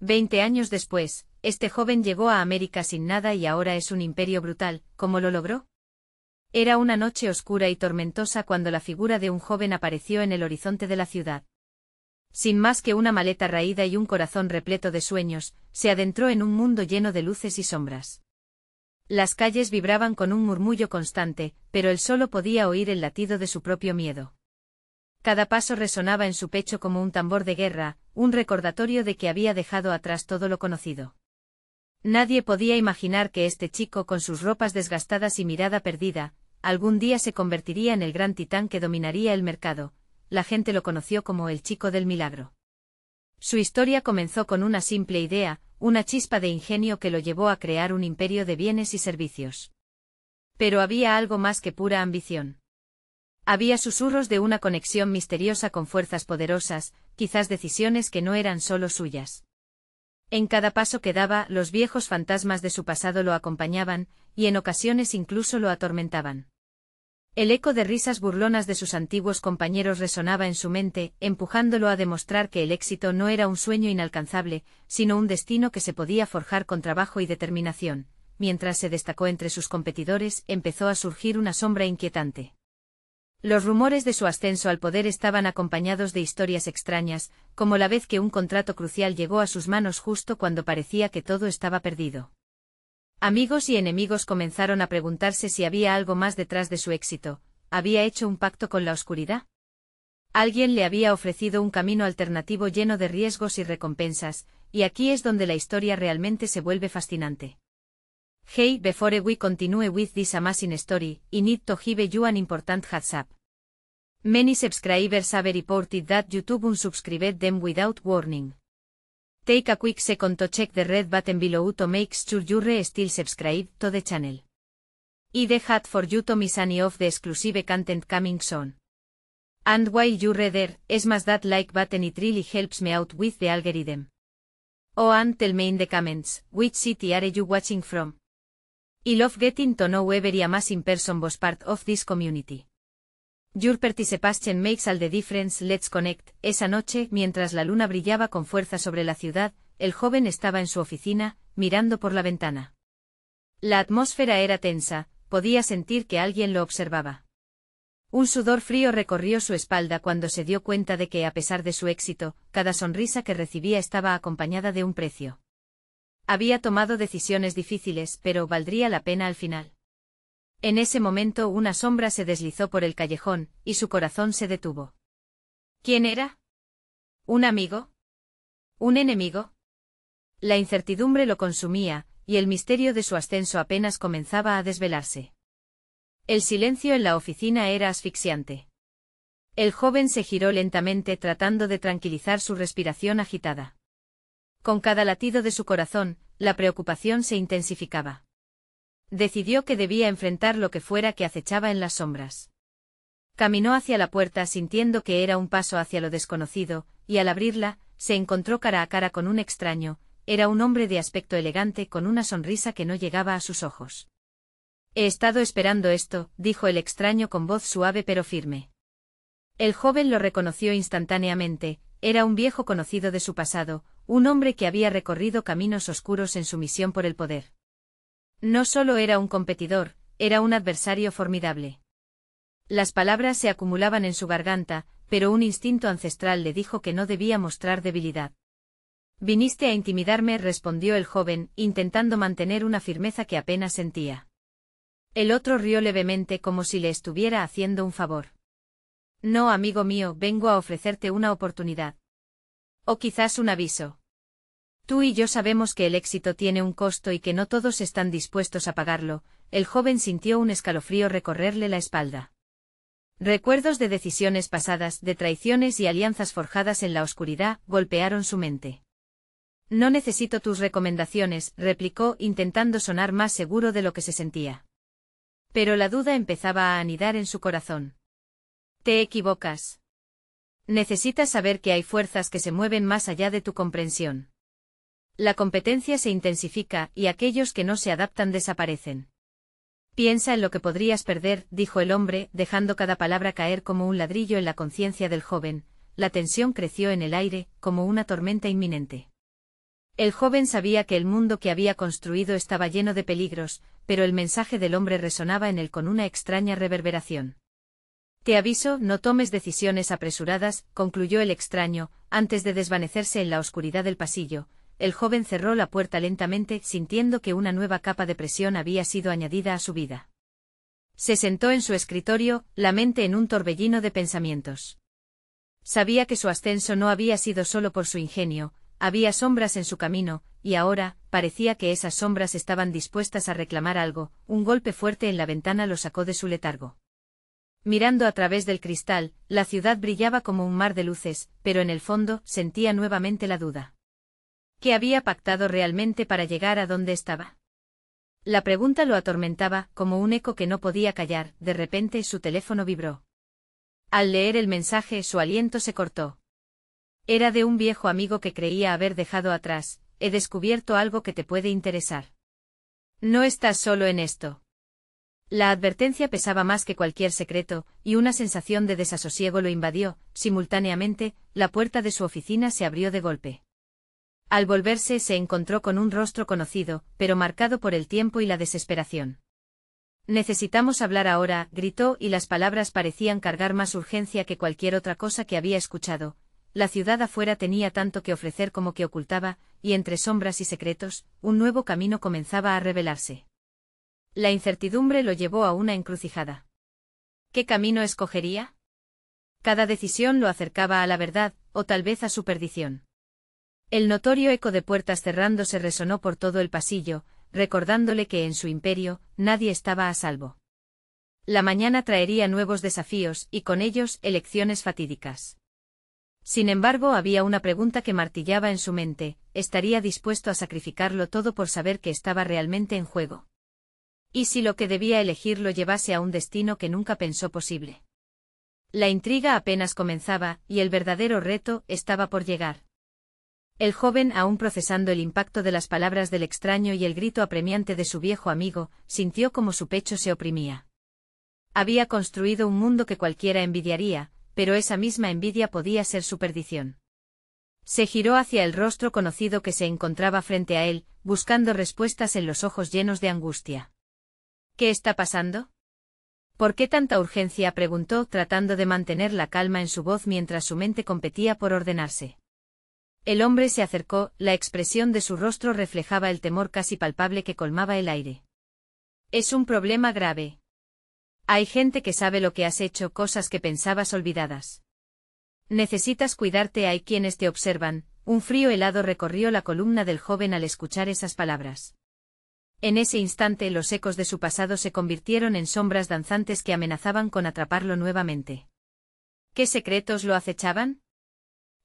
20 años después, este joven llegó a América sin nada y ahora es un imperio brutal. ¿Cómo lo logró? Era una noche oscura y tormentosa cuando la figura de un joven apareció en el horizonte de la ciudad. Sin más que una maleta raída y un corazón repleto de sueños, se adentró en un mundo lleno de luces y sombras. Las calles vibraban con un murmullo constante, pero él solo podía oír el latido de su propio miedo. Cada paso resonaba en su pecho como un tambor de guerra, un recordatorio de que había dejado atrás todo lo conocido. Nadie podía imaginar que este chico con sus ropas desgastadas y mirada perdida, algún día se convertiría en el gran titán que dominaría el mercado. La gente lo conoció como el Chico del Milagro. Su historia comenzó con una simple idea, una chispa de ingenio que lo llevó a crear un imperio de bienes y servicios. Pero había algo más que pura ambición. Había susurros de una conexión misteriosa con fuerzas poderosas, quizás decisiones que no eran solo suyas. En cada paso que daba, los viejos fantasmas de su pasado lo acompañaban, y en ocasiones incluso lo atormentaban. El eco de risas burlonas de sus antiguos compañeros resonaba en su mente, empujándolo a demostrar que el éxito no era un sueño inalcanzable, sino un destino que se podía forjar con trabajo y determinación. Mientras se destacó entre sus competidores, empezó a surgir una sombra inquietante. Los rumores de su ascenso al poder estaban acompañados de historias extrañas, como la vez que un contrato crucial llegó a sus manos justo cuando parecía que todo estaba perdido. Amigos y enemigos comenzaron a preguntarse si había algo más detrás de su éxito. ¿Había hecho un pacto con la oscuridad? Alguien le había ofrecido un camino alternativo lleno de riesgos y recompensas, y aquí es donde la historia realmente se vuelve fascinante. Hey, before we continue with this amazing story, I need to give you an important heads up. Many subscribers have reported that YouTube unsubscribed them without warning. Take a quick second to check the red button below to make sure you're still subscribed to the channel. I'd hate for you to miss any of the exclusive content coming soon. And while you're there, smash that like button, it really helps me out with the algorithm. Oh, and tell me in the comments, which city are you watching from? I love getting to know every amazing person was part of this community. Your participation makes all the difference. Let's connect. Esa noche, mientras la luna brillaba con fuerza sobre la ciudad, el joven estaba en su oficina, mirando por la ventana. La atmósfera era tensa, podía sentir que alguien lo observaba. Un sudor frío recorrió su espalda cuando se dio cuenta de que, a pesar de su éxito, cada sonrisa que recibía estaba acompañada de un precio. Había tomado decisiones difíciles, pero valdría la pena al final. En ese momento una sombra se deslizó por el callejón, y su corazón se detuvo. ¿Quién era? ¿Un amigo? ¿Un enemigo? La incertidumbre lo consumía, y el misterio de su ascenso apenas comenzaba a desvelarse. El silencio en la oficina era asfixiante. El joven se giró lentamente tratando de tranquilizar su respiración agitada. Con cada latido de su corazón, la preocupación se intensificaba. Decidió que debía enfrentar lo que fuera que acechaba en las sombras. Caminó hacia la puerta sintiendo que era un paso hacia lo desconocido, y al abrirla, se encontró cara a cara con un extraño. Era un hombre de aspecto elegante con una sonrisa que no llegaba a sus ojos. He estado esperando esto, dijo el extraño con voz suave pero firme. El joven lo reconoció instantáneamente. Era un viejo conocido de su pasado, un hombre que había recorrido caminos oscuros en su misión por el poder. No solo era un competidor, era un adversario formidable. Las palabras se acumulaban en su garganta, pero un instinto ancestral le dijo que no debía mostrar debilidad. Viniste a intimidarme, respondió el joven, intentando mantener una firmeza que apenas sentía. El otro rió levemente como si le estuviera haciendo un favor. No, amigo mío, vengo a ofrecerte una oportunidad. O quizás un aviso. Tú y yo sabemos que el éxito tiene un costo y que no todos están dispuestos a pagarlo. El joven sintió un escalofrío recorrerle la espalda. Recuerdos de decisiones pasadas, de traiciones y alianzas forjadas en la oscuridad, golpearon su mente. No necesito tus recomendaciones, replicó, intentando sonar más seguro de lo que se sentía. Pero la duda empezaba a anidar en su corazón. Te equivocas. Necesitas saber que hay fuerzas que se mueven más allá de tu comprensión. La competencia se intensifica, y aquellos que no se adaptan desaparecen. Piensa en lo que podrías perder, dijo el hombre, dejando cada palabra caer como un ladrillo en la conciencia del joven. La tensión creció en el aire, como una tormenta inminente. El joven sabía que el mundo que había construido estaba lleno de peligros, pero el mensaje del hombre resonaba en él con una extraña reverberación. Te aviso, no tomes decisiones apresuradas, concluyó el extraño, antes de desvanecerse en la oscuridad del pasillo. El joven cerró la puerta lentamente, sintiendo que una nueva capa de presión había sido añadida a su vida. Se sentó en su escritorio, la mente en un torbellino de pensamientos. Sabía que su ascenso no había sido solo por su ingenio, había sombras en su camino, y ahora, parecía que esas sombras estaban dispuestas a reclamar algo. Un golpe fuerte en la ventana lo sacó de su letargo. Mirando a través del cristal, la ciudad brillaba como un mar de luces, pero en el fondo, sentía nuevamente la duda. ¿Qué había pactado realmente para llegar a donde estaba? La pregunta lo atormentaba, como un eco que no podía callar. De repente su teléfono vibró. Al leer el mensaje, su aliento se cortó. Era de un viejo amigo que creía haber dejado atrás. He descubierto algo que te puede interesar. No estás solo en esto. La advertencia pesaba más que cualquier secreto, y una sensación de desasosiego lo invadió. Simultáneamente, la puerta de su oficina se abrió de golpe. Al volverse se encontró con un rostro conocido, pero marcado por el tiempo y la desesperación. Necesitamos hablar ahora, gritó, y las palabras parecían cargar más urgencia que cualquier otra cosa que había escuchado. La ciudad afuera tenía tanto que ofrecer como que ocultaba, y entre sombras y secretos, un nuevo camino comenzaba a revelarse. La incertidumbre lo llevó a una encrucijada. ¿Qué camino escogería? Cada decisión lo acercaba a la verdad, o tal vez a su perdición. El notorio eco de puertas cerrándose resonó por todo el pasillo, recordándole que en su imperio, nadie estaba a salvo. La mañana traería nuevos desafíos, y con ellos, elecciones fatídicas. Sin embargo, había una pregunta que martillaba en su mente: ¿estaría dispuesto a sacrificarlo todo por saber que estaba realmente en juego? ¿Y si lo que debía elegir lo llevase a un destino que nunca pensó posible? La intriga apenas comenzaba, y el verdadero reto estaba por llegar. El joven, aún procesando el impacto de las palabras del extraño y el grito apremiante de su viejo amigo, sintió como su pecho se oprimía. Había construido un mundo que cualquiera envidiaría, pero esa misma envidia podía ser su perdición. Se giró hacia el rostro conocido que se encontraba frente a él, buscando respuestas en los ojos llenos de angustia. ¿Qué está pasando? ¿Por qué tanta urgencia?, preguntó, tratando de mantener la calma en su voz mientras su mente competía por ordenarse. El hombre se acercó, la expresión de su rostro reflejaba el temor casi palpable que colmaba el aire. Es un problema grave. Hay gente que sabe lo que has hecho, cosas que pensabas olvidadas. Necesitas cuidarte, hay quienes te observan. Un frío helado recorrió la columna del joven al escuchar esas palabras. En ese instante los ecos de su pasado se convirtieron en sombras danzantes que amenazaban con atraparlo nuevamente. ¿Qué secretos lo acechaban?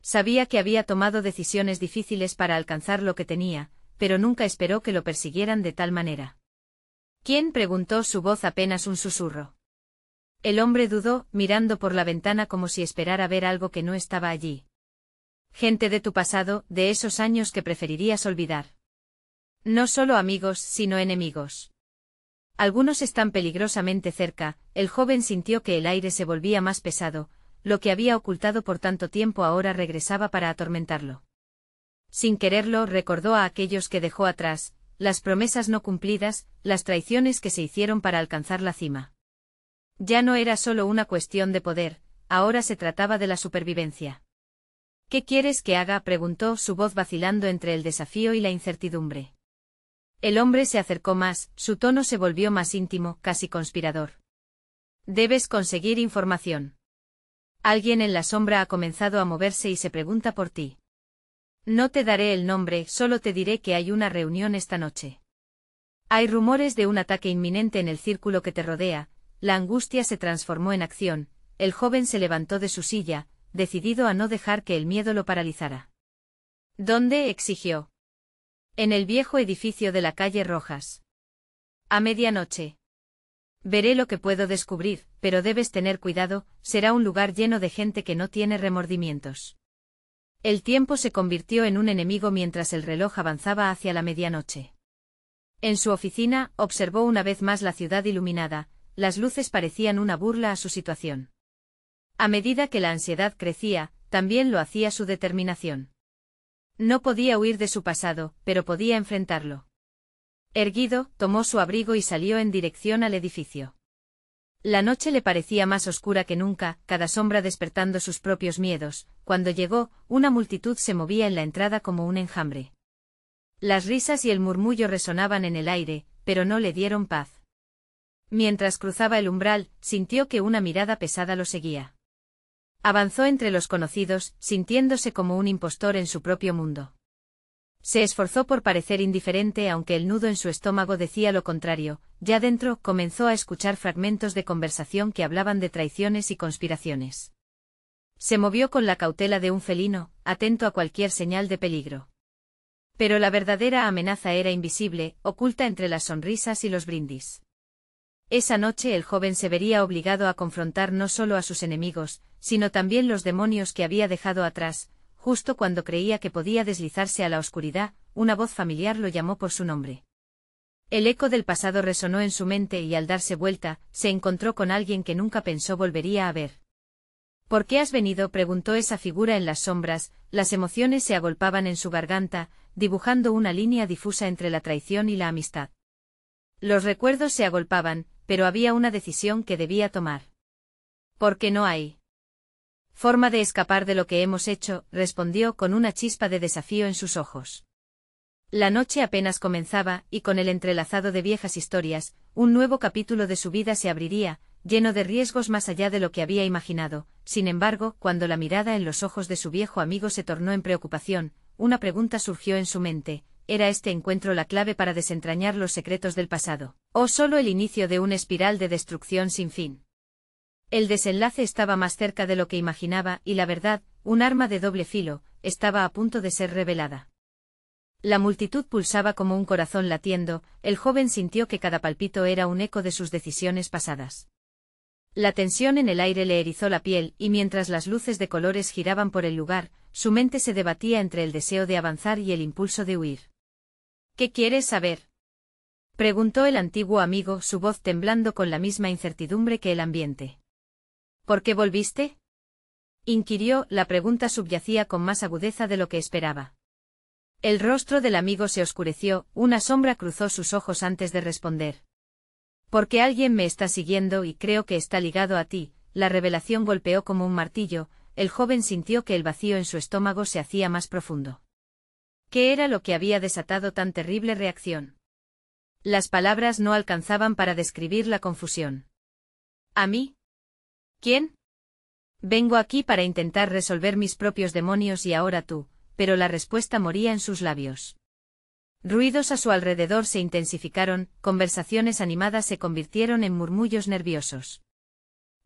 Sabía que había tomado decisiones difíciles para alcanzar lo que tenía, pero nunca esperó que lo persiguieran de tal manera. ¿Quién?, preguntó, su voz apenas un susurro. El hombre dudó, mirando por la ventana como si esperara ver algo que no estaba allí. Gente de tu pasado, de esos años que preferirías olvidar. No solo amigos, sino enemigos. Algunos están peligrosamente cerca. El joven sintió que el aire se volvía más pesado. Lo que había ocultado por tanto tiempo ahora regresaba para atormentarlo. Sin quererlo, recordó a aquellos que dejó atrás, las promesas no cumplidas, las traiciones que se hicieron para alcanzar la cima. Ya no era solo una cuestión de poder, ahora se trataba de la supervivencia. ¿Qué quieres que haga?, preguntó, su voz vacilando entre el desafío y la incertidumbre. El hombre se acercó más, su tono se volvió más íntimo, casi conspirador. Debes conseguir información. Alguien en la sombra ha comenzado a moverse y se pregunta por ti. No te daré el nombre, solo te diré que hay una reunión esta noche. Hay rumores de un ataque inminente en el círculo que te rodea. La angustia se transformó en acción. El joven se levantó de su silla, decidido a no dejar que el miedo lo paralizara. ¿Dónde?, exigió. En el viejo edificio de la calle Rojas. A medianoche. Veré lo que puedo descubrir, pero debes tener cuidado, será un lugar lleno de gente que no tiene remordimientos. El tiempo se convirtió en un enemigo mientras el reloj avanzaba hacia la medianoche. En su oficina, observó una vez más la ciudad iluminada, las luces parecían una burla a su situación. A medida que la ansiedad crecía, también lo hacía su determinación. No podía huir de su pasado, pero podía enfrentarlo. Erguido, tomó su abrigo y salió en dirección al edificio. La noche le parecía más oscura que nunca, cada sombra despertando sus propios miedos. Cuando llegó, una multitud se movía en la entrada como un enjambre. Las risas y el murmullo resonaban en el aire, pero no le dieron paz. Mientras cruzaba el umbral, sintió que una mirada pesada lo seguía. Avanzó entre los conocidos, sintiéndose como un impostor en su propio mundo. Se esforzó por parecer indiferente aunque el nudo en su estómago decía lo contrario. Ya dentro, comenzó a escuchar fragmentos de conversación que hablaban de traiciones y conspiraciones. Se movió con la cautela de un felino, atento a cualquier señal de peligro. Pero la verdadera amenaza era invisible, oculta entre las sonrisas y los brindis. Esa noche el joven se vería obligado a confrontar no solo a sus enemigos, sino también los demonios que había dejado atrás. Justo cuando creía que podía deslizarse a la oscuridad, una voz familiar lo llamó por su nombre. El eco del pasado resonó en su mente y al darse vuelta, se encontró con alguien que nunca pensó volvería a ver. ¿Por qué has venido?, preguntó esa figura en las sombras. Las emociones se agolpaban en su garganta, dibujando una línea difusa entre la traición y la amistad. Los recuerdos se agolpaban, pero había una decisión que debía tomar. ¿Por qué no hay forma de escapar de lo que hemos hecho?, respondió con una chispa de desafío en sus ojos. La noche apenas comenzaba, y con el entrelazado de viejas historias, un nuevo capítulo de su vida se abriría, lleno de riesgos más allá de lo que había imaginado. Sin embargo, cuando la mirada en los ojos de su viejo amigo se tornó en preocupación, una pregunta surgió en su mente: ¿era este encuentro la clave para desentrañar los secretos del pasado, o solo el inicio de una espiral de destrucción sin fin? El desenlace estaba más cerca de lo que imaginaba, y la verdad, un arma de doble filo, estaba a punto de ser revelada. La multitud pulsaba como un corazón latiendo. El joven sintió que cada palpito era un eco de sus decisiones pasadas. La tensión en el aire le erizó la piel, y mientras las luces de colores giraban por el lugar, su mente se debatía entre el deseo de avanzar y el impulso de huir. ¿Qué quieres saber?, preguntó el antiguo amigo, su voz temblando con la misma incertidumbre que el ambiente. ¿Por qué volviste?, inquirió. La pregunta subyacía con más agudeza de lo que esperaba. El rostro del amigo se oscureció, una sombra cruzó sus ojos antes de responder. Porque alguien me está siguiendo y creo que está ligado a ti. La revelación golpeó como un martillo. El joven sintió que el vacío en su estómago se hacía más profundo. ¿Qué era lo que había desatado tan terrible reacción? Las palabras no alcanzaban para describir la confusión. ¿A mí? ¿Quién? Vengo aquí para intentar resolver mis propios demonios y ahora tú, pero la respuesta moría en sus labios. Ruidos a su alrededor se intensificaron, conversaciones animadas se convirtieron en murmullos nerviosos.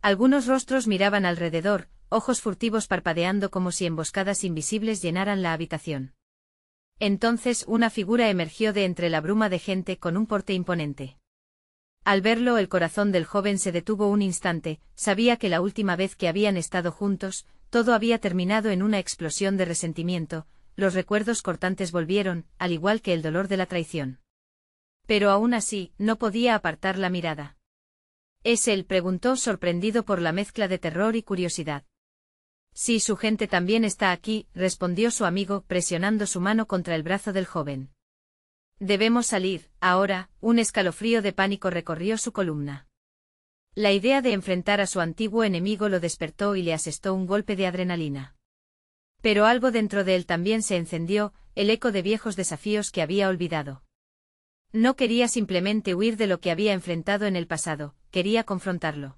Algunos rostros miraban alrededor, ojos furtivos parpadeando como si emboscadas invisibles llenaran la habitación. Entonces una figura emergió de entre la bruma de gente con un porte imponente. Al verlo, el corazón del joven se detuvo un instante. Sabía que la última vez que habían estado juntos, todo había terminado en una explosión de resentimiento. Los recuerdos cortantes volvieron, al igual que el dolor de la traición. Pero aún así, no podía apartar la mirada. ¿Es él?, preguntó, sorprendido por la mezcla de terror y curiosidad. Sí, su gente también está aquí, respondió su amigo, presionando su mano contra el brazo del joven. Debemos salir, ahora. Un escalofrío de pánico recorrió su columna. La idea de enfrentar a su antiguo enemigo lo despertó y le asestó un golpe de adrenalina. Pero algo dentro de él también se encendió, el eco de viejos desafíos que había olvidado. No quería simplemente huir de lo que había enfrentado en el pasado, quería confrontarlo.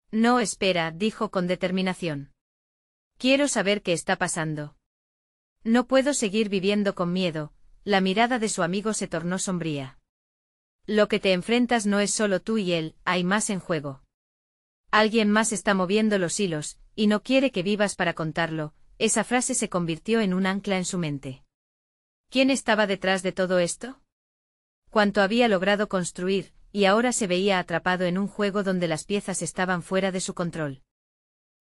No, espera, dijo con determinación. Quiero saber qué está pasando. No puedo seguir viviendo con miedo. La mirada de su amigo se tornó sombría. Lo que te enfrentas no es solo tú y él, hay más en juego. Alguien más está moviendo los hilos, y no quiere que vivas para contarlo. Esa frase se convirtió en un ancla en su mente. ¿Quién estaba detrás de todo esto? Cuánto había logrado construir, y ahora se veía atrapado en un juego donde las piezas estaban fuera de su control.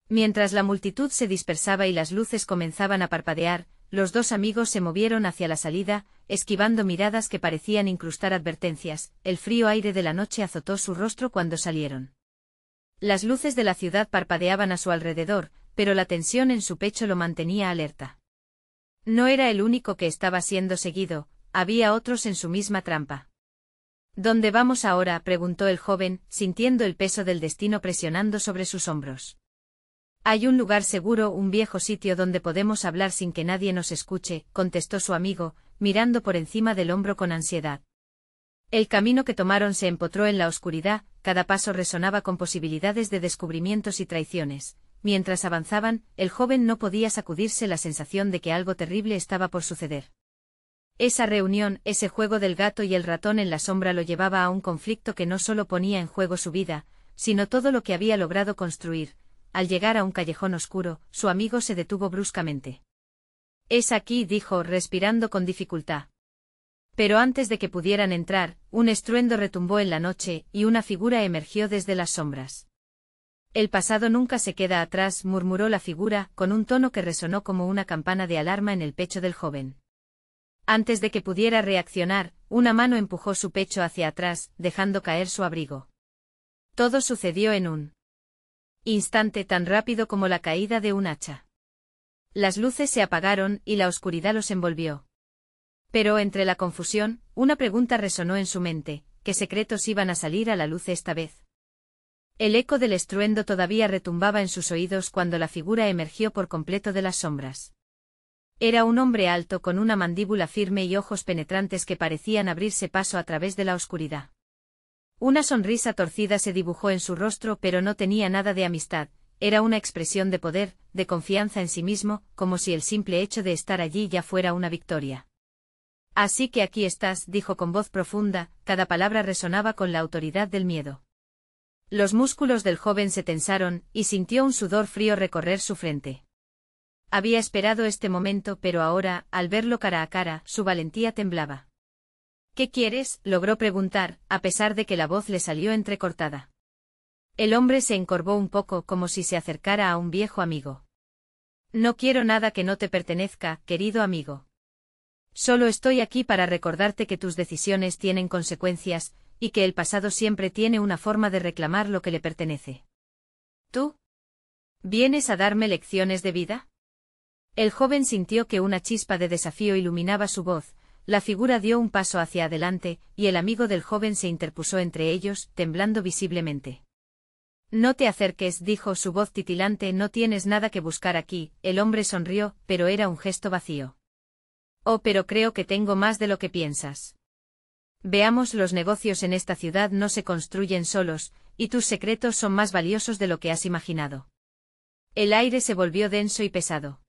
Mientras la multitud se dispersaba y las luces comenzaban a parpadear, los dos amigos se movieron hacia la salida, esquivando miradas que parecían incrustar advertencias. El frío aire de la noche azotó su rostro cuando salieron. Las luces de la ciudad parpadeaban a su alrededor, pero la tensión en su pecho lo mantenía alerta. No era el único que estaba siendo seguido, había otros en su misma trampa. ¿Dónde vamos ahora?, preguntó el joven, sintiendo el peso del destino presionando sobre sus hombros. Hay un lugar seguro, un viejo sitio donde podemos hablar sin que nadie nos escuche, contestó su amigo, mirando por encima del hombro con ansiedad. El camino que tomaron se empotró en la oscuridad, cada paso resonaba con posibilidades de descubrimientos y traiciones. Mientras avanzaban, el joven no podía sacudirse la sensación de que algo terrible estaba por suceder. Esa reunión, ese juego del gato y el ratón en la sombra lo llevaba a un conflicto que no solo ponía en juego su vida, sino todo lo que había logrado construir. Al llegar a un callejón oscuro, su amigo se detuvo bruscamente. «Es aquí», dijo, respirando con dificultad. Pero antes de que pudieran entrar, un estruendo retumbó en la noche, y una figura emergió desde las sombras. «El pasado nunca se queda atrás», murmuró la figura, con un tono que resonó como una campana de alarma en el pecho del joven. Antes de que pudiera reaccionar, una mano empujó su pecho hacia atrás, dejando caer su abrigo. Todo sucedió en un instante tan rápido como la caída de un hacha. Las luces se apagaron y la oscuridad los envolvió. Pero entre la confusión, una pregunta resonó en su mente: ¿qué secretos iban a salir a la luz esta vez? El eco del estruendo todavía retumbaba en sus oídos cuando la figura emergió por completo de las sombras. Era un hombre alto con una mandíbula firme y ojos penetrantes que parecían abrirse paso a través de la oscuridad. Una sonrisa torcida se dibujó en su rostro, pero no tenía nada de amistad, era una expresión de poder, de confianza en sí mismo, como si el simple hecho de estar allí ya fuera una victoria. «Así que aquí estás», dijo con voz profunda, cada palabra resonaba con la autoridad del miedo. Los músculos del joven se tensaron, y sintió un sudor frío recorrer su frente. Había esperado este momento, pero ahora, al verlo cara a cara, su valentía temblaba. «¿Qué quieres?», logró preguntar, a pesar de que la voz le salió entrecortada. El hombre se encorvó un poco, como si se acercara a un viejo amigo. «No quiero nada que no te pertenezca, querido amigo. Solo estoy aquí para recordarte que tus decisiones tienen consecuencias, y que el pasado siempre tiene una forma de reclamar lo que le pertenece». «¿Tú? ¿Vienes a darme lecciones de vida?». El joven sintió que una chispa de desafío iluminaba su voz, la figura dio un paso hacia adelante, y el amigo del joven se interpuso entre ellos, temblando visiblemente. «No te acerques», dijo, su voz titilante, «no tienes nada que buscar aquí». El hombre sonrió, pero era un gesto vacío. «Oh, pero creo que tengo más de lo que piensas. Veamos, los negocios en esta ciudad no se construyen solos, y tus secretos son más valiosos de lo que has imaginado». El aire se volvió denso y pesado.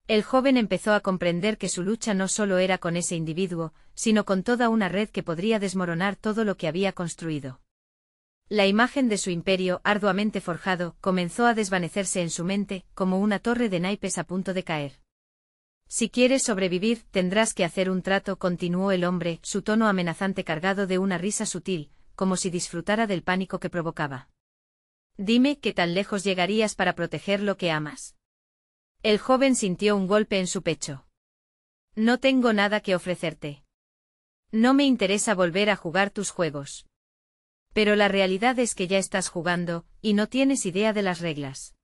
El joven empezó a comprender que su lucha no solo era con ese individuo, sino con toda una red que podría desmoronar todo lo que había construido. La imagen de su imperio, arduamente forjado, comenzó a desvanecerse en su mente, como una torre de naipes a punto de caer. «Si quieres sobrevivir, tendrás que hacer un trato», continuó el hombre, su tono amenazante cargado de una risa sutil, como si disfrutara del pánico que provocaba. «Dime, ¿qué tan lejos llegarías para proteger lo que amas?». El joven sintió un golpe en su pecho. «No tengo nada que ofrecerte. No me interesa volver a jugar tus juegos. Pero la realidad es que ya estás jugando, y no tienes idea de las reglas».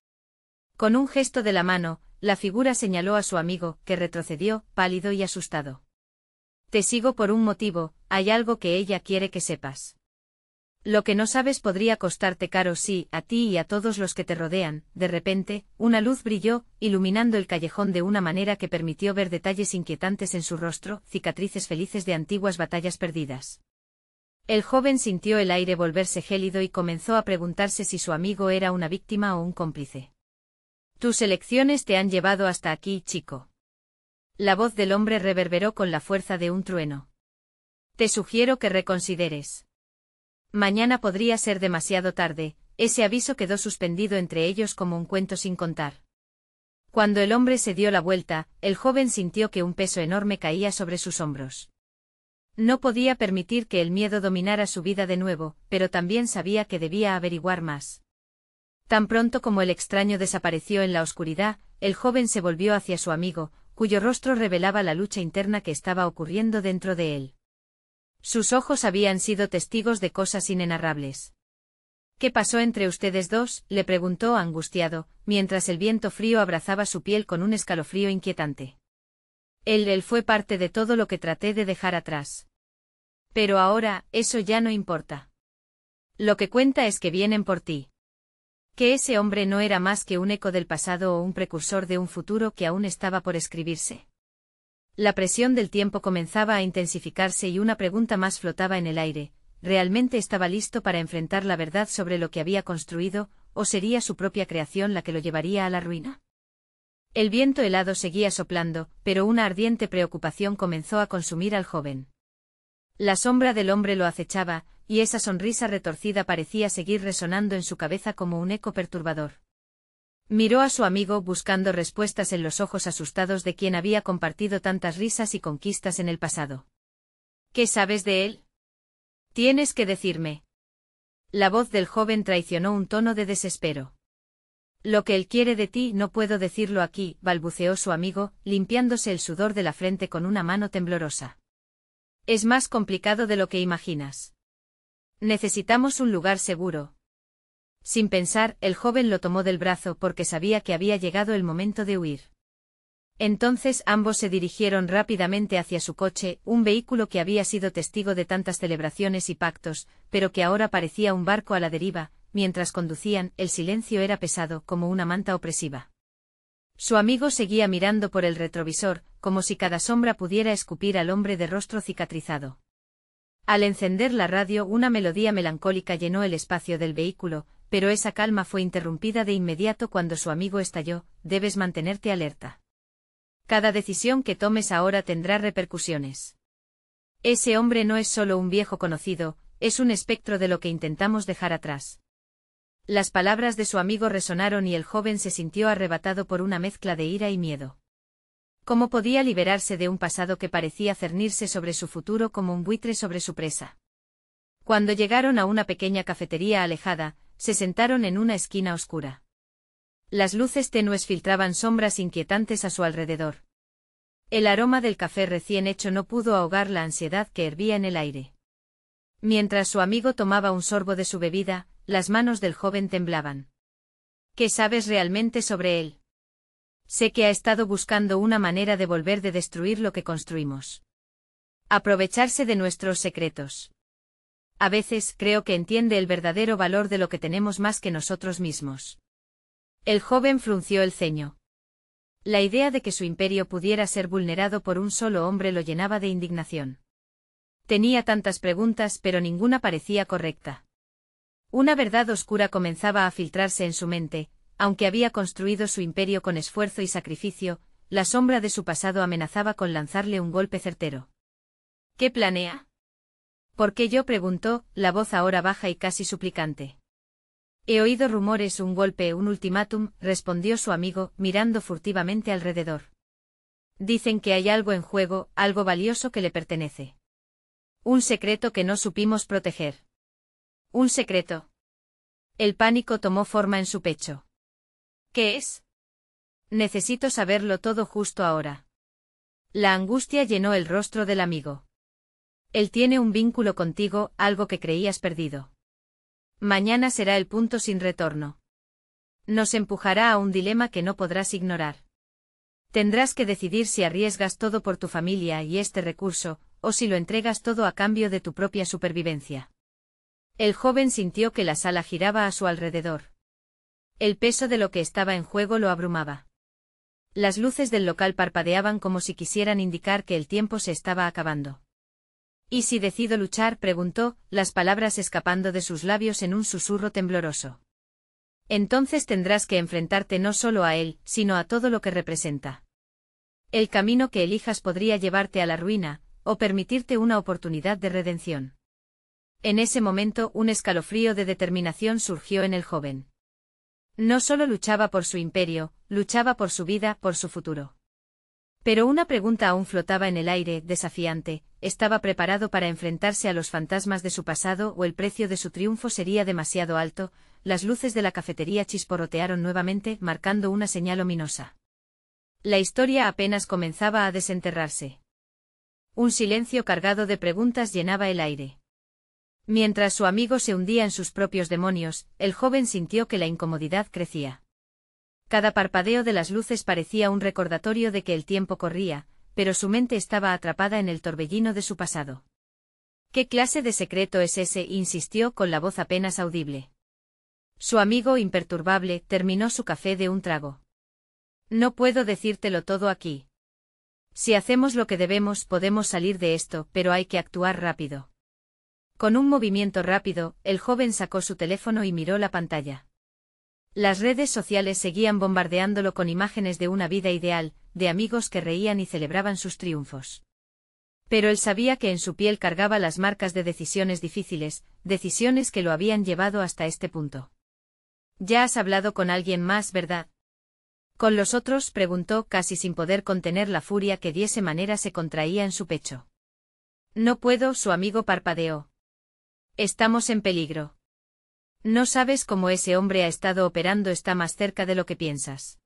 Con un gesto de la mano, la figura señaló a su amigo, que retrocedió, pálido y asustado. «Te sigo por un motivo, hay algo que ella quiere que sepas. Lo que no sabes podría costarte caro, sí, a ti y a todos los que te rodean». De repente, una luz brilló, iluminando el callejón de una manera que permitió ver detalles inquietantes en su rostro, cicatrices felices de antiguas batallas perdidas. El joven sintió el aire volverse gélido y comenzó a preguntarse si su amigo era una víctima o un cómplice. «Tus elecciones te han llevado hasta aquí, chico». La voz del hombre reverberó con la fuerza de un trueno. «Te sugiero que reconsideres. Mañana podría ser demasiado tarde». Ese aviso quedó suspendido entre ellos como un cuento sin contar. Cuando el hombre se dio la vuelta, el joven sintió que un peso enorme caía sobre sus hombros. No podía permitir que el miedo dominara su vida de nuevo, pero también sabía que debía averiguar más. Tan pronto como el extraño desapareció en la oscuridad, el joven se volvió hacia su amigo, cuyo rostro revelaba la lucha interna que estaba ocurriendo dentro de él. Sus ojos habían sido testigos de cosas inenarrables. «¿Qué pasó entre ustedes dos?», le preguntó angustiado, mientras el viento frío abrazaba su piel con un escalofrío inquietante. Él fue parte de todo lo que traté de dejar atrás. Pero ahora, eso ya no importa. Lo que cuenta es que vienen por ti. Que ese hombre no era más que un eco del pasado o un precursor de un futuro que aún estaba por escribirse. La presión del tiempo comenzaba a intensificarse y una pregunta más flotaba en el aire: ¿realmente estaba listo para enfrentar la verdad sobre lo que había construido, o sería su propia creación la que lo llevaría a la ruina? El viento helado seguía soplando, pero una ardiente preocupación comenzó a consumir al joven. La sombra del hombre lo acechaba, y esa sonrisa retorcida parecía seguir resonando en su cabeza como un eco perturbador. Miró a su amigo buscando respuestas en los ojos asustados de quien había compartido tantas risas y conquistas en el pasado. ¿Qué sabes de él? Tienes que decirme. La voz del joven traicionó un tono de desespero. Lo que él quiere de ti no puedo decirlo aquí, balbuceó su amigo, limpiándose el sudor de la frente con una mano temblorosa. Es más complicado de lo que imaginas. Necesitamos un lugar seguro. Sin pensar, el joven lo tomó del brazo porque sabía que había llegado el momento de huir. Entonces ambos se dirigieron rápidamente hacia su coche, un vehículo que había sido testigo de tantas celebraciones y pactos, pero que ahora parecía un barco a la deriva. Mientras conducían, el silencio era pesado como una manta opresiva. Su amigo seguía mirando por el retrovisor, como si cada sombra pudiera escupir al hombre de rostro cicatrizado. Al encender la radio, una melodía melancólica llenó el espacio del vehículo, pero esa calma fue interrumpida de inmediato cuando su amigo estalló: debes mantenerte alerta. Cada decisión que tomes ahora tendrá repercusiones. Ese hombre no es solo un viejo conocido, es un espectro de lo que intentamos dejar atrás. Las palabras de su amigo resonaron y el joven se sintió arrebatado por una mezcla de ira y miedo. ¿Cómo podía liberarse de un pasado que parecía cernirse sobre su futuro como un buitre sobre su presa? Cuando llegaron a una pequeña cafetería alejada, se sentaron en una esquina oscura. Las luces tenues filtraban sombras inquietantes a su alrededor. El aroma del café recién hecho no pudo ahogar la ansiedad que hervía en el aire. Mientras su amigo tomaba un sorbo de su bebida, las manos del joven temblaban. ¿Qué sabes realmente sobre él? Sé que ha estado buscando una manera de volver de destruir lo que construimos. Aprovecharse de nuestros secretos. A veces creo que entiende el verdadero valor de lo que tenemos más que nosotros mismos. El joven frunció el ceño. La idea de que su imperio pudiera ser vulnerado por un solo hombre lo llenaba de indignación. Tenía tantas preguntas, pero ninguna parecía correcta. Una verdad oscura comenzaba a filtrarse en su mente: aunque había construido su imperio con esfuerzo y sacrificio, la sombra de su pasado amenazaba con lanzarle un golpe certero. ¿Qué planea? ¿Por qué yo? Preguntó, la voz ahora baja y casi suplicante. He oído rumores, un golpe, un ultimátum, respondió su amigo, mirando furtivamente alrededor. Dicen que hay algo en juego, algo valioso que le pertenece. Un secreto que no supimos proteger. ¿Un secreto? El pánico tomó forma en su pecho. ¿Qué es? Necesito saberlo todo justo ahora. La angustia llenó el rostro del amigo. Él tiene un vínculo contigo, algo que creías perdido. Mañana será el punto sin retorno. Nos empujará a un dilema que no podrás ignorar. Tendrás que decidir si arriesgas todo por tu familia y este recurso, o si lo entregas todo a cambio de tu propia supervivencia. El joven sintió que la sala giraba a su alrededor. El peso de lo que estaba en juego lo abrumaba. Las luces del local parpadeaban como si quisieran indicar que el tiempo se estaba acabando. ¿Y si decido luchar?, preguntó, las palabras escapando de sus labios en un susurro tembloroso. Entonces tendrás que enfrentarte no solo a él, sino a todo lo que representa. El camino que elijas podría llevarte a la ruina, o permitirte una oportunidad de redención. En ese momento un escalofrío de determinación surgió en el joven. No solo luchaba por su imperio, luchaba por su vida, por su futuro. Pero una pregunta aún flotaba en el aire, desafiante: ¿estaba preparado para enfrentarse a los fantasmas de su pasado o el precio de su triunfo sería demasiado alto? Las luces de la cafetería chisporrotearon nuevamente, marcando una señal ominosa. La historia apenas comenzaba a desenterrarse. Un silencio cargado de preguntas llenaba el aire. Mientras su amigo se hundía en sus propios demonios, el joven sintió que la incomodidad crecía. Cada parpadeo de las luces parecía un recordatorio de que el tiempo corría, pero su mente estaba atrapada en el torbellino de su pasado. ¿Qué clase de secreto es ese?, insistió con la voz apenas audible. Su amigo imperturbable terminó su café de un trago. No puedo decírtelo todo aquí. Si hacemos lo que debemos, podemos salir de esto, pero hay que actuar rápido. Con un movimiento rápido, el joven sacó su teléfono y miró la pantalla. Las redes sociales seguían bombardeándolo con imágenes de una vida ideal, de amigos que reían y celebraban sus triunfos. Pero él sabía que en su piel cargaba las marcas de decisiones difíciles, decisiones que lo habían llevado hasta este punto. «¿Ya has hablado con alguien más, verdad?» «¿Con los otros?», preguntó casi sin poder contener la furia que de esa manera se contraía en su pecho. «No puedo», su amigo parpadeó. «Estamos en peligro. No sabes cómo ese hombre ha estado operando, está más cerca de lo que piensas».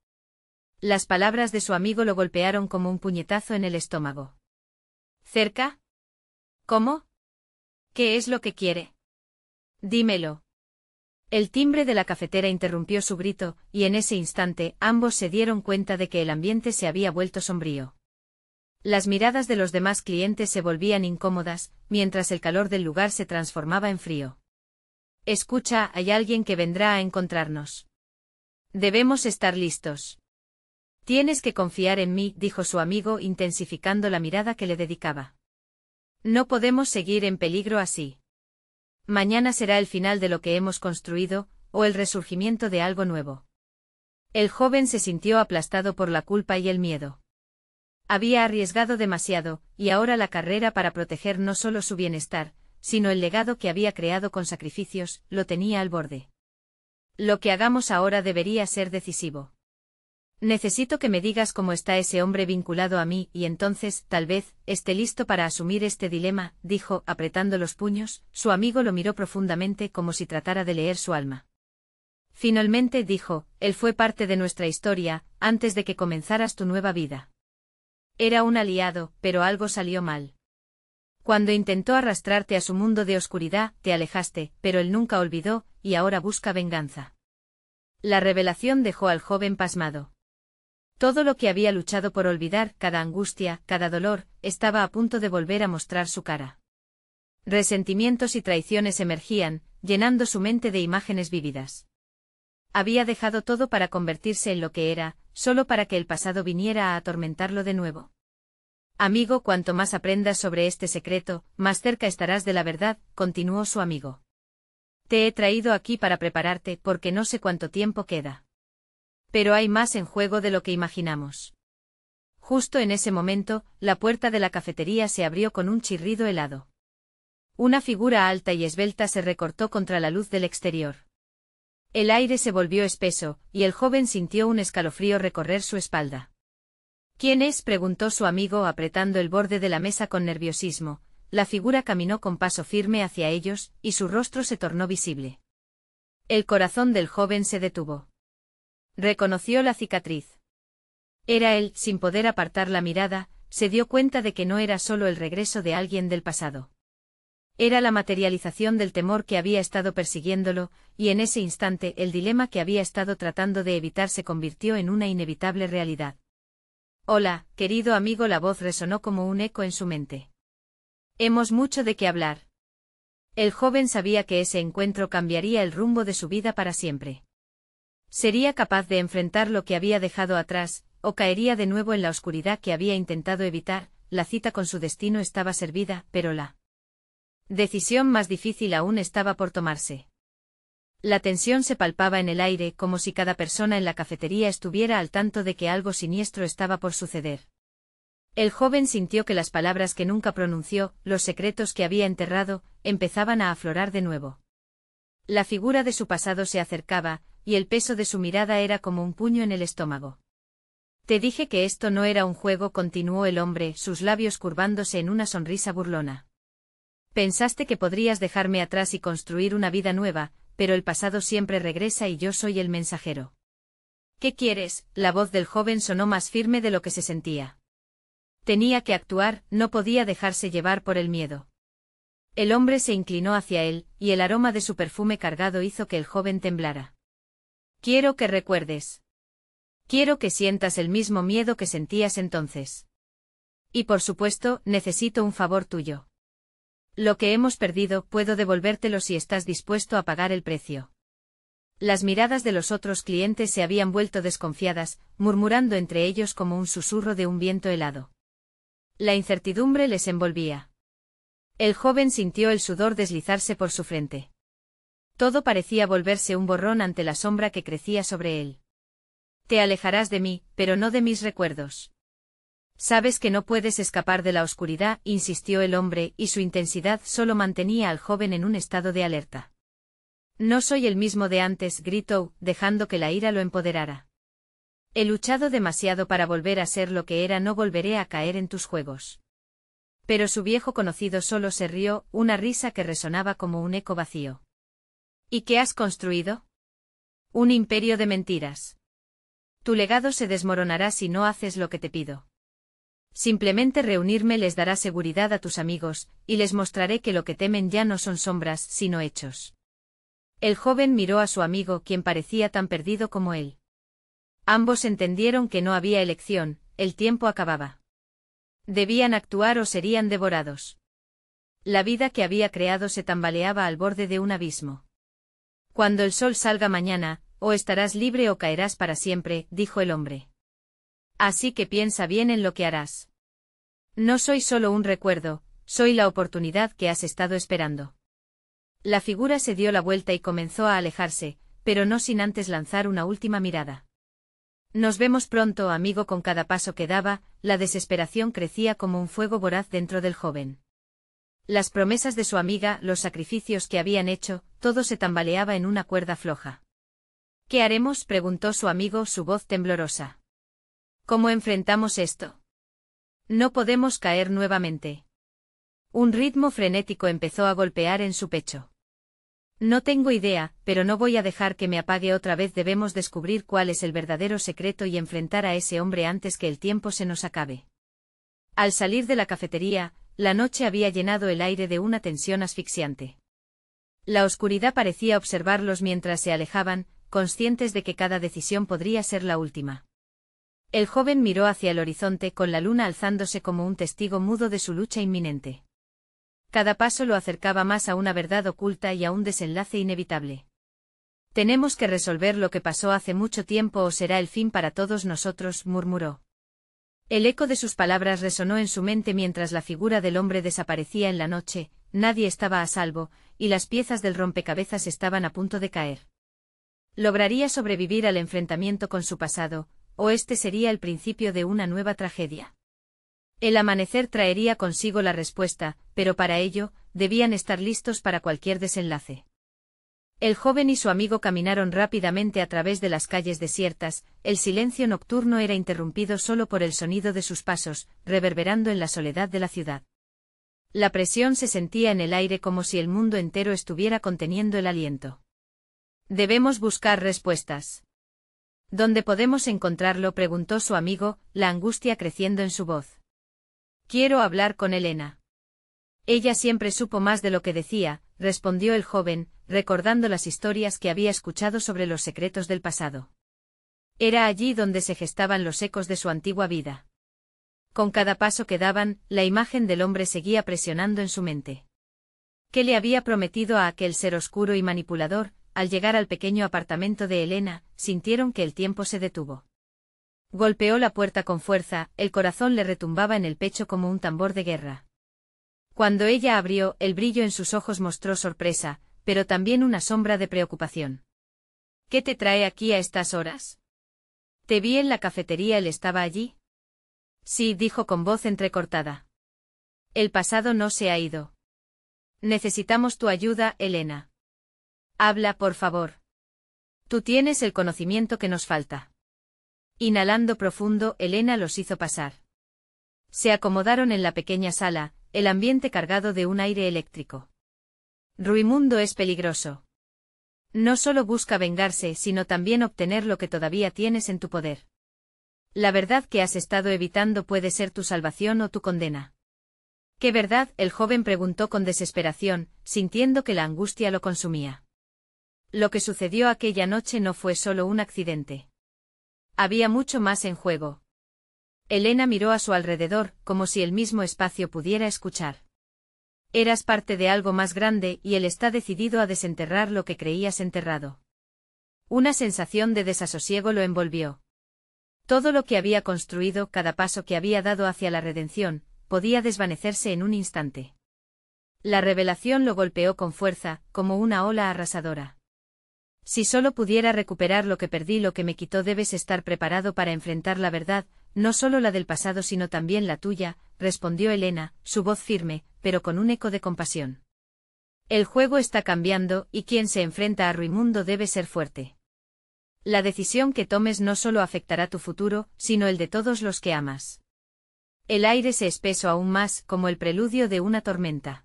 Las palabras de su amigo lo golpearon como un puñetazo en el estómago. ¿Cerca? ¿Cómo? ¿Qué es lo que quiere? Dímelo. El timbre de la cafetera interrumpió su grito, y en ese instante ambos se dieron cuenta de que el ambiente se había vuelto sombrío. Las miradas de los demás clientes se volvían incómodas, mientras el calor del lugar se transformaba en frío. «Escucha, hay alguien que vendrá a encontrarnos. Debemos estar listos». «Tienes que confiar en mí», dijo su amigo intensificando la mirada que le dedicaba. «No podemos seguir en peligro así. Mañana será el final de lo que hemos construido, o el resurgimiento de algo nuevo». El joven se sintió aplastado por la culpa y el miedo. Había arriesgado demasiado, y ahora la carrera para proteger no solo su bienestar, sino el legado que había creado con sacrificios, lo tenía al borde. «Lo que hagamos ahora debería ser decisivo. Necesito que me digas cómo está ese hombre vinculado a mí, y entonces, tal vez, esté listo para asumir este dilema», dijo, apretando los puños. Su amigo lo miró profundamente como si tratara de leer su alma. Finalmente dijo: «Él fue parte de nuestra historia, antes de que comenzaras tu nueva vida. Era un aliado, pero algo salió mal. Cuando intentó arrastrarte a su mundo de oscuridad, te alejaste, pero él nunca olvidó, y ahora busca venganza». La revelación dejó al joven pasmado. Todo lo que había luchado por olvidar, cada angustia, cada dolor, estaba a punto de volver a mostrar su cara. Resentimientos y traiciones emergían, llenando su mente de imágenes vívidas. Había dejado todo para convertirse en lo que era, solo para que el pasado viniera a atormentarlo de nuevo. «Amigo, cuanto más aprendas sobre este secreto, más cerca estarás de la verdad», continuó su amigo. «Te he traído aquí para prepararte, porque no sé cuánto tiempo queda. Pero hay más en juego de lo que imaginamos». Justo en ese momento, la puerta de la cafetería se abrió con un chirrido helado. Una figura alta y esbelta se recortó contra la luz del exterior. El aire se volvió espeso, y el joven sintió un escalofrío recorrer su espalda. «¿Quién es?», preguntó su amigo apretando el borde de la mesa con nerviosismo. La figura caminó con paso firme hacia ellos, y su rostro se tornó visible. El corazón del joven se detuvo. Reconoció la cicatriz. Era él. Sin poder apartar la mirada, se dio cuenta de que no era solo el regreso de alguien del pasado. Era la materialización del temor que había estado persiguiéndolo, y en ese instante el dilema que había estado tratando de evitar se convirtió en una inevitable realidad. «Hola, querido amigo», la voz resonó como un eco en su mente. «Hemos mucho de qué hablar». El joven sabía que ese encuentro cambiaría el rumbo de su vida para siempre. ¿Sería capaz de enfrentar lo que había dejado atrás, o caería de nuevo en la oscuridad que había intentado evitar? La cita con su destino estaba servida, pero la decisión más difícil aún estaba por tomarse. La tensión se palpaba en el aire, como si cada persona en la cafetería estuviera al tanto de que algo siniestro estaba por suceder. El joven sintió que las palabras que nunca pronunció, los secretos que había enterrado, empezaban a aflorar de nuevo. La figura de su pasado se acercaba, y el peso de su mirada era como un puño en el estómago. «Te dije que esto no era un juego», continuó el hombre, sus labios curvándose en una sonrisa burlona. «Pensaste que podrías dejarme atrás y construir una vida nueva, pero el pasado siempre regresa y yo soy el mensajero». «¿Qué quieres?», la voz del joven sonó más firme de lo que se sentía. Tenía que actuar, no podía dejarse llevar por el miedo. El hombre se inclinó hacia él, y el aroma de su perfume cargado hizo que el joven temblara. «Quiero que recuerdes. Quiero que sientas el mismo miedo que sentías entonces. Y por supuesto, necesito un favor tuyo. Lo que hemos perdido, puedo devolvértelo si estás dispuesto a pagar el precio. Las miradas de los otros clientes se habían vuelto desconfiadas, murmurando entre ellos como un susurro de un viento helado. La incertidumbre les envolvía. El joven sintió el sudor deslizarse por su frente. Todo parecía volverse un borrón ante la sombra que crecía sobre él. Te alejarás de mí, pero no de mis recuerdos. Sabes que no puedes escapar de la oscuridad, insistió el hombre, y su intensidad solo mantenía al joven en un estado de alerta. No soy el mismo de antes, gritó, dejando que la ira lo empoderara. He luchado demasiado para volver a ser lo que era, no volveré a caer en tus juegos. Pero su viejo conocido solo se rió, una risa que resonaba como un eco vacío. ¿Y qué has construido? Un imperio de mentiras. Tu legado se desmoronará si no haces lo que te pido. Simplemente reunirme les dará seguridad a tus amigos, y les mostraré que lo que temen ya no son sombras, sino hechos. El joven miró a su amigo, quien parecía tan perdido como él. Ambos entendieron que no había elección, el tiempo acababa. Debían actuar o serían devorados. La vida que había creado se tambaleaba al borde de un abismo. Cuando el sol salga mañana, o estarás libre o caerás para siempre, dijo el hombre. Así que piensa bien en lo que harás. No soy solo un recuerdo, soy la oportunidad que has estado esperando. La figura se dio la vuelta y comenzó a alejarse, pero no sin antes lanzar una última mirada. Nos vemos pronto, amigo. Con cada paso que daba, la desesperación crecía como un fuego voraz dentro del joven. Las promesas de su amiga, los sacrificios que habían hecho, todo se tambaleaba en una cuerda floja. ¿Qué haremos?, preguntó su amigo, su voz temblorosa. ¿Cómo enfrentamos esto? No podemos caer nuevamente. Un ritmo frenético empezó a golpear en su pecho. No tengo idea, pero no voy a dejar que me apague otra vez. Debemos descubrir cuál es el verdadero secreto y enfrentar a ese hombre antes que el tiempo se nos acabe. Al salir de la cafetería, la noche había llenado el aire de una tensión asfixiante. La oscuridad parecía observarlos mientras se alejaban, conscientes de que cada decisión podría ser la última. El joven miró hacia el horizonte con la luna alzándose como un testigo mudo de su lucha inminente. Cada paso lo acercaba más a una verdad oculta y a un desenlace inevitable. Tenemos que resolver lo que pasó hace mucho tiempo o será el fin para todos nosotros, murmuró. El eco de sus palabras resonó en su mente mientras la figura del hombre desaparecía en la noche. Nadie estaba a salvo, y las piezas del rompecabezas estaban a punto de caer. ¿Lograría sobrevivir al enfrentamiento con su pasado, o este sería el principio de una nueva tragedia? El amanecer traería consigo la respuesta, pero para ello, debían estar listos para cualquier desenlace. El joven y su amigo caminaron rápidamente a través de las calles desiertas. El silencio nocturno era interrumpido solo por el sonido de sus pasos, reverberando en la soledad de la ciudad. La presión se sentía en el aire como si el mundo entero estuviera conteniendo el aliento. Debemos buscar respuestas. ¿Dónde podemos encontrarlo?, preguntó su amigo, la angustia creciendo en su voz. Quiero hablar con Elena. Ella siempre supo más de lo que decía, respondió el joven, recordando las historias que había escuchado sobre los secretos del pasado. Era allí donde se gestaban los ecos de su antigua vida. Con cada paso que daban, la imagen del hombre seguía presionando en su mente. ¿Qué le había prometido a aquel ser oscuro y manipulador? Al llegar al pequeño apartamento de Elena, sintieron que el tiempo se detuvo. Golpeó la puerta con fuerza, el corazón le retumbaba en el pecho como un tambor de guerra. Cuando ella abrió, el brillo en sus ojos mostró sorpresa, pero también una sombra de preocupación. ¿Qué te trae aquí a estas horas? Te vi en la cafetería. ¿Él estaba allí? Sí, dijo con voz entrecortada. El pasado no se ha ido. Necesitamos tu ayuda, Elena. Habla, por favor. Tú tienes el conocimiento que nos falta. Inhalando profundo, Elena los hizo pasar. Se acomodaron en la pequeña sala, el ambiente cargado de un aire eléctrico. Ruimundo es peligroso. No solo busca vengarse, sino también obtener lo que todavía tienes en tu poder. La verdad que has estado evitando puede ser tu salvación o tu condena. ¿Qué verdad?, el joven preguntó con desesperación, sintiendo que la angustia lo consumía. Lo que sucedió aquella noche no fue solo un accidente. Había mucho más en juego. Elena miró a su alrededor, como si el mismo espacio pudiera escuchar. Eras parte de algo más grande y él está decidido a desenterrar lo que creías enterrado. Una sensación de desasosiego lo envolvió. Todo lo que había construido, cada paso que había dado hacia la redención, podía desvanecerse en un instante. La revelación lo golpeó con fuerza, como una ola arrasadora. Si solo pudiera recuperar lo que perdí, lo que me quitó, debes estar preparado para enfrentar la verdad, no solo la del pasado sino también la tuya, respondió Elena, su voz firme, pero con un eco de compasión. El juego está cambiando, y quien se enfrenta a Ruimundo debe ser fuerte. La decisión que tomes no solo afectará tu futuro, sino el de todos los que amas. El aire se espesó aún más, como el preludio de una tormenta.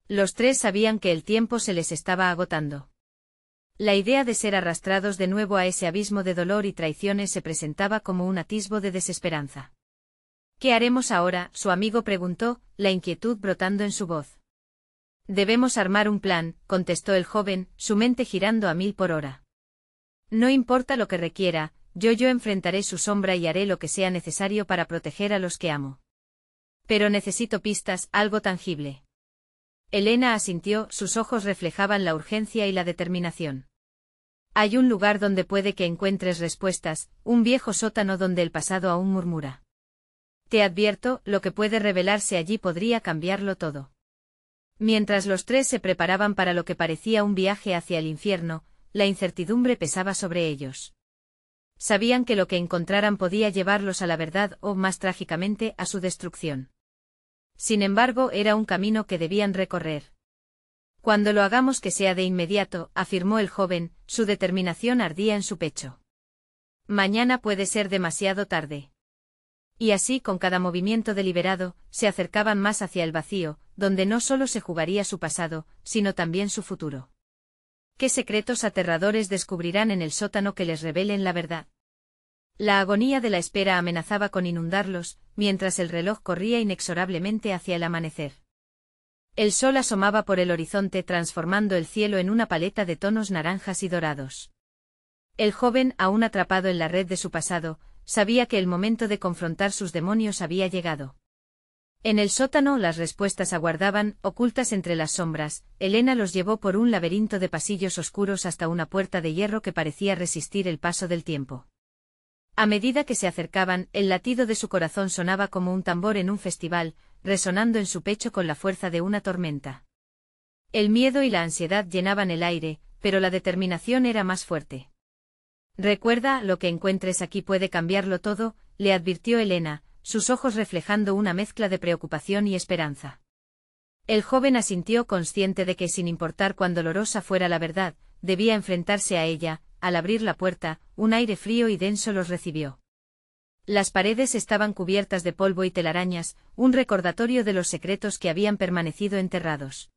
Los tres sabían que el tiempo se les estaba agotando. La idea de ser arrastrados de nuevo a ese abismo de dolor y traiciones se presentaba como un atisbo de desesperanza. ¿Qué haremos ahora?, su amigo preguntó, la inquietud brotando en su voz. Debemos armar un plan, contestó el joven, su mente girando a 1000 por hora. No importa lo que requiera, yo enfrentaré su sombra y haré lo que sea necesario para proteger a los que amo. Pero necesito pistas, algo tangible. Elena asintió, sus ojos reflejaban la urgencia y la determinación. Hay un lugar donde puede que encuentres respuestas, un viejo sótano donde el pasado aún murmura. Te advierto, lo que puede revelarse allí podría cambiarlo todo. Mientras los tres se preparaban para lo que parecía un viaje hacia el infierno, la incertidumbre pesaba sobre ellos. Sabían que lo que encontraran podía llevarlos a la verdad o, más trágicamente, a su destrucción. Sin embargo, era un camino que debían recorrer. Cuando lo hagamos que sea de inmediato, afirmó el joven, su determinación ardía en su pecho. Mañana puede ser demasiado tarde. Y así, con cada movimiento deliberado, se acercaban más hacia el vacío, donde no solo se jugaría su pasado, sino también su futuro. ¿Qué secretos aterradores descubrirán en el sótano que les revelen la verdad? La agonía de la espera amenazaba con inundarlos, mientras el reloj corría inexorablemente hacia el amanecer. El sol asomaba por el horizonte transformando el cielo en una paleta de tonos naranjas y dorados. El joven, aún atrapado en la red de su pasado, sabía que el momento de confrontar sus demonios había llegado. En el sótano las respuestas aguardaban, ocultas entre las sombras. Elena los llevó por un laberinto de pasillos oscuros hasta una puerta de hierro que parecía resistir el paso del tiempo. A medida que se acercaban, el latido de su corazón sonaba como un tambor en un festival, resonando en su pecho con la fuerza de una tormenta. El miedo y la ansiedad llenaban el aire, pero la determinación era más fuerte. Recuerda, lo que encuentres aquí puede cambiarlo todo, le advirtió Elena, sus ojos reflejando una mezcla de preocupación y esperanza. El joven asintió, consciente de que, sin importar cuán dolorosa fuera la verdad, debía enfrentarse a ella. Al abrir la puerta, un aire frío y denso los recibió. Las paredes estaban cubiertas de polvo y telarañas, un recordatorio de los secretos que habían permanecido enterrados.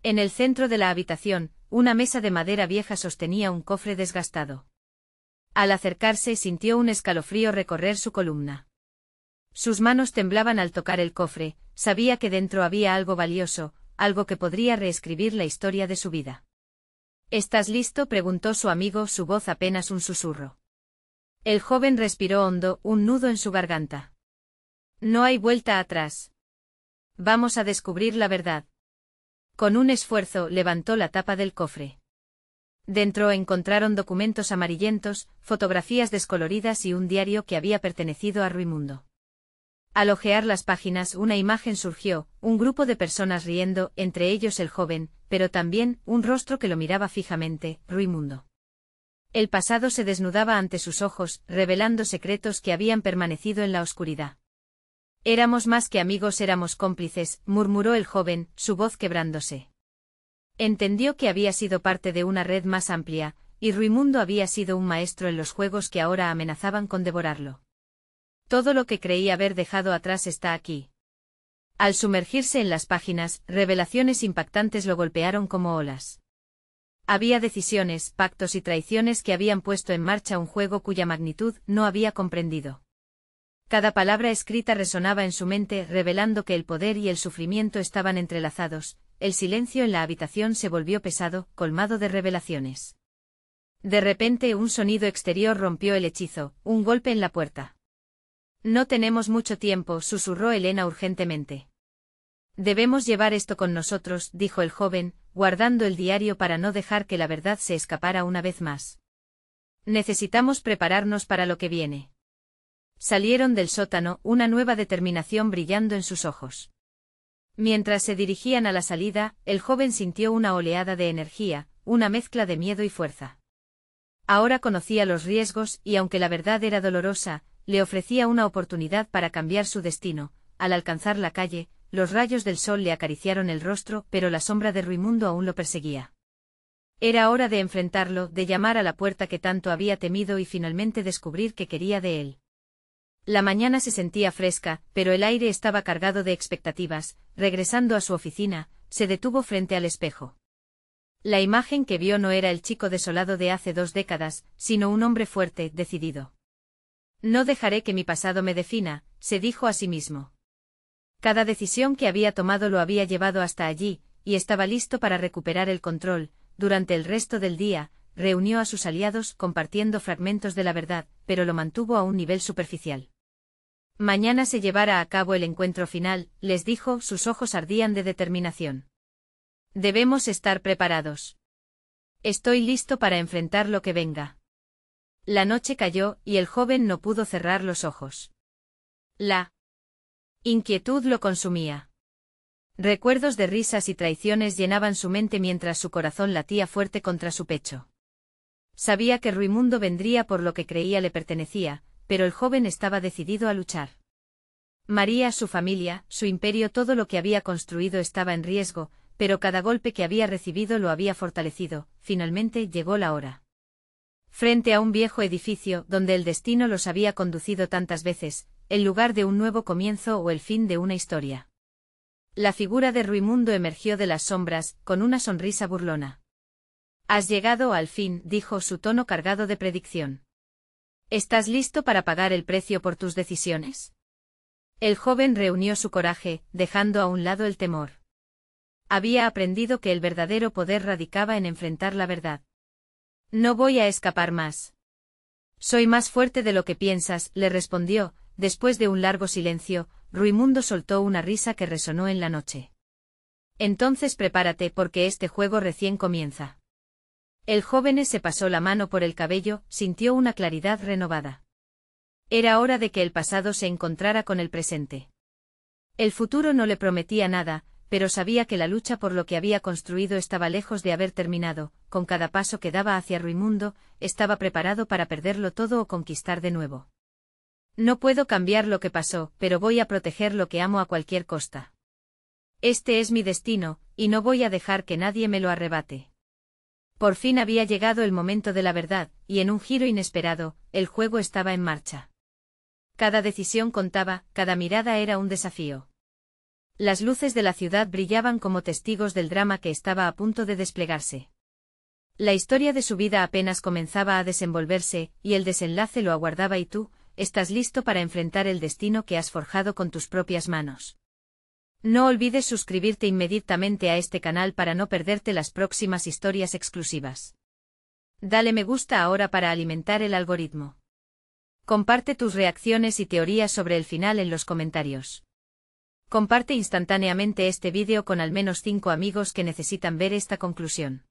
En el centro de la habitación, una mesa de madera vieja sostenía un cofre desgastado. Al acercarse, sintió un escalofrío recorrer su columna. Sus manos temblaban al tocar el cofre, sabía que dentro había algo valioso, algo que podría reescribir la historia de su vida. ¿Estás listo?, preguntó su amigo, su voz apenas un susurro. El joven respiró hondo, un nudo en su garganta. No hay vuelta atrás. Vamos a descubrir la verdad. Con un esfuerzo, levantó la tapa del cofre. Dentro encontraron documentos amarillentos, fotografías descoloridas y un diario que había pertenecido a Ruimundo. Al hojear las páginas, una imagen surgió, un grupo de personas riendo, entre ellos el joven, pero también un rostro que lo miraba fijamente, Ruimundo. El pasado se desnudaba ante sus ojos, revelando secretos que habían permanecido en la oscuridad. Éramos más que amigos, éramos cómplices, murmuró el joven, su voz quebrándose. Entendió que había sido parte de una red más amplia, y Ruimundo había sido un maestro en los juegos que ahora amenazaban con devorarlo. Todo lo que creí haber dejado atrás está aquí. Al sumergirse en las páginas, revelaciones impactantes lo golpearon como olas. Había decisiones, pactos y traiciones que habían puesto en marcha un juego cuya magnitud no había comprendido. Cada palabra escrita resonaba en su mente, revelando que el poder y el sufrimiento estaban entrelazados. El silencio en la habitación se volvió pesado, colmado de revelaciones. De repente un sonido exterior rompió el hechizo, un golpe en la puerta. No tenemos mucho tiempo, susurró Elena urgentemente. Debemos llevar esto con nosotros, dijo el joven, guardando el diario para no dejar que la verdad se escapara una vez más. Necesitamos prepararnos para lo que viene. Salieron del sótano, una nueva determinación brillando en sus ojos. Mientras se dirigían a la salida, el joven sintió una oleada de energía, una mezcla de miedo y fuerza. Ahora conocía los riesgos y aunque la verdad era dolorosa, le ofrecía una oportunidad para cambiar su destino. Al alcanzar la calle, los rayos del sol le acariciaron el rostro, pero la sombra de Ruimundo aún lo perseguía. Era hora de enfrentarlo, de llamar a la puerta que tanto había temido y finalmente descubrir qué quería de él. La mañana se sentía fresca, pero el aire estaba cargado de expectativas. Regresando a su oficina, se detuvo frente al espejo. La imagen que vio no era el chico desolado de hace 2 décadas, sino un hombre fuerte, decidido. No dejaré que mi pasado me defina, se dijo a sí mismo. Cada decisión que había tomado lo había llevado hasta allí, y estaba listo para recuperar el control. Durante el resto del día, reunió a sus aliados compartiendo fragmentos de la verdad, pero lo mantuvo a un nivel superficial. Mañana se llevará a cabo el encuentro final, les dijo, sus ojos ardían de determinación. Debemos estar preparados. Estoy listo para enfrentar lo que venga. La noche cayó, y el joven no pudo cerrar los ojos. La inquietud lo consumía. Recuerdos de risas y traiciones llenaban su mente mientras su corazón latía fuerte contra su pecho. Sabía que Ruimundo vendría por lo que creía le pertenecía, pero el joven estaba decidido a luchar. María, su familia, su imperio, todo lo que había construido estaba en riesgo, pero cada golpe que había recibido lo había fortalecido. Finalmente llegó la hora. Frente a un viejo edificio donde el destino los había conducido tantas veces, el lugar de un nuevo comienzo o el fin de una historia. La figura de Ruimundo emergió de las sombras, con una sonrisa burlona. Has llegado al fin, dijo, su tono cargado de predicción. ¿Estás listo para pagar el precio por tus decisiones? El joven reunió su coraje, dejando a un lado el temor. Había aprendido que el verdadero poder radicaba en enfrentar la verdad. No voy a escapar más. Soy más fuerte de lo que piensas, le respondió. Después de un largo silencio, Ruimundo soltó una risa que resonó en la noche. Entonces prepárate porque este juego recién comienza. El joven se pasó la mano por el cabello, sintió una claridad renovada. Era hora de que el pasado se encontrara con el presente. El futuro no le prometía nada, pero sabía que la lucha por lo que había construido estaba lejos de haber terminado. Con cada paso que daba hacia Ruimundo, estaba preparado para perderlo todo o conquistar de nuevo. No puedo cambiar lo que pasó, pero voy a proteger lo que amo a cualquier costa. Este es mi destino, y no voy a dejar que nadie me lo arrebate. Por fin había llegado el momento de la verdad, y en un giro inesperado, el juego estaba en marcha. Cada decisión contaba, cada mirada era un desafío. Las luces de la ciudad brillaban como testigos del drama que estaba a punto de desplegarse. La historia de su vida apenas comenzaba a desenvolverse, y el desenlace lo aguardaba. ¿Y tú, estás listo para enfrentar el destino que has forjado con tus propias manos? No olvides suscribirte inmediatamente a este canal para no perderte las próximas historias exclusivas. Dale me gusta ahora para alimentar el algoritmo. Comparte tus reacciones y teorías sobre el final en los comentarios. Comparte instantáneamente este vídeo con al menos 5 amigos que necesitan ver esta conclusión.